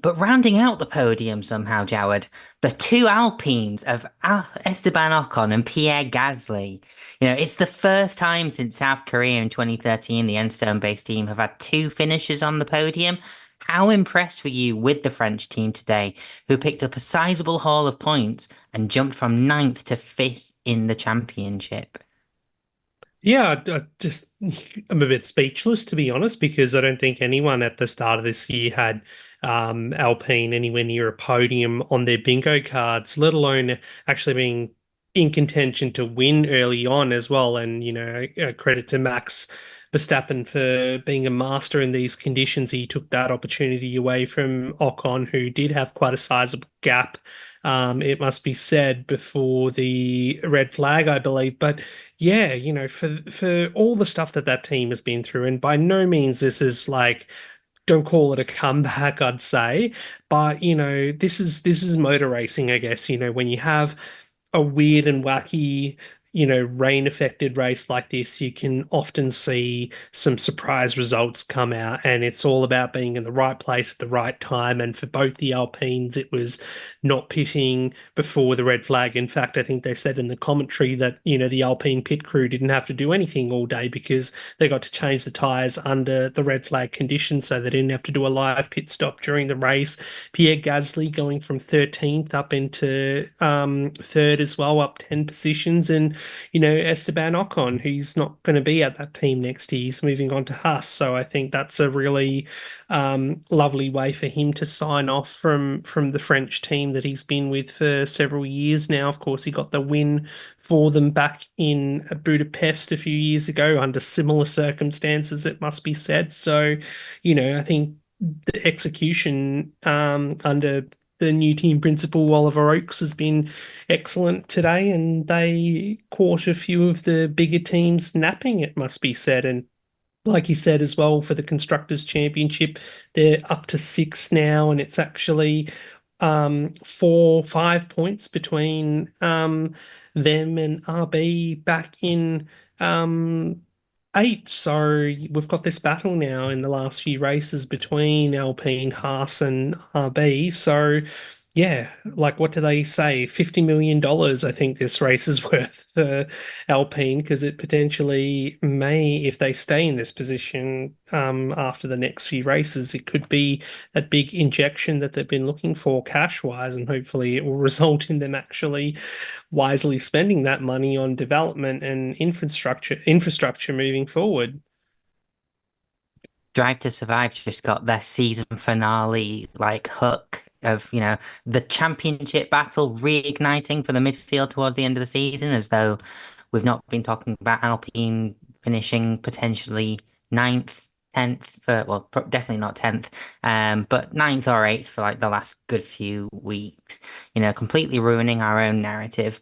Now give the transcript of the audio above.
But rounding out the podium somehow, Jawad, the two Alpines of Esteban Ocon and Pierre Gasly. It's the first time since South Korea in 2013 the Enstone-based team have had two finishers on the podium. How impressed were you with the French team today, who picked up a sizable haul of points and jumped from ninth to fifth in the championship? Yeah, I'm a bit speechless to be honest, because I don't think anyone at the start of this year had Alpine anywhere near a podium on their bingo cards, let alone actually being in contention to win early on as well. And credit to Max Verstappen for being a master in these conditions. He took that opportunity away from Ocon, who did have quite a sizable gap. It must be said, before the red flag, I believe, but yeah, for all the stuff that that team has been through, and by no means this is like, don't call it a comeback, I'd say, but this is motor racing, I guess. When you have a weird and wacky, rain affected race like this, you can often see some surprise results come out, and it's all about being in the right place at the right time. And for both the Alpines, it was not pitting before the red flag. In fact, I think they said in the commentary that, the Alpine pit crew didn't have to do anything all day because they got to change the tyres under the red flag conditions, so they didn't have to do a live pit stop during the race. Pierre Gasly going from 13th up into third as well, up 10 positions. And, Esteban Ocon, who's not going to be at that team next year, he's moving on to Haas. So I think that's a really lovely way for him to sign off from the French team that he's been with for several years now. Of course, he got the win for them back in Budapest a few years ago under similar circumstances, it must be said. So, I think the execution under the new team principal, Oliver Oakes, has been excellent today, and they caught a few of the bigger teams napping, it must be said. And like you said as well, for the Constructors' Championship, they're up to six now, and it's actually 5 points between them and RB back in eight. So we've got this battle now in the last few races between Alpine, Haas, and RB. So yeah, like what do they say? $50 million, I think this race is worth for Alpine, because it potentially may, if they stay in this position after the next few races, it could be that big injection that they've been looking for cash-wise, and hopefully it will result in them actually wisely spending that money on development and infrastructure moving forward. Drive to Survive just got their season finale like hook of, the championship battle reigniting for the midfield towards the end of the season, as though we've not been talking about Alpine finishing potentially ninth, 10th for, well, definitely not 10th, but ninth or eighth for like the last good few weeks, completely ruining our own narrative.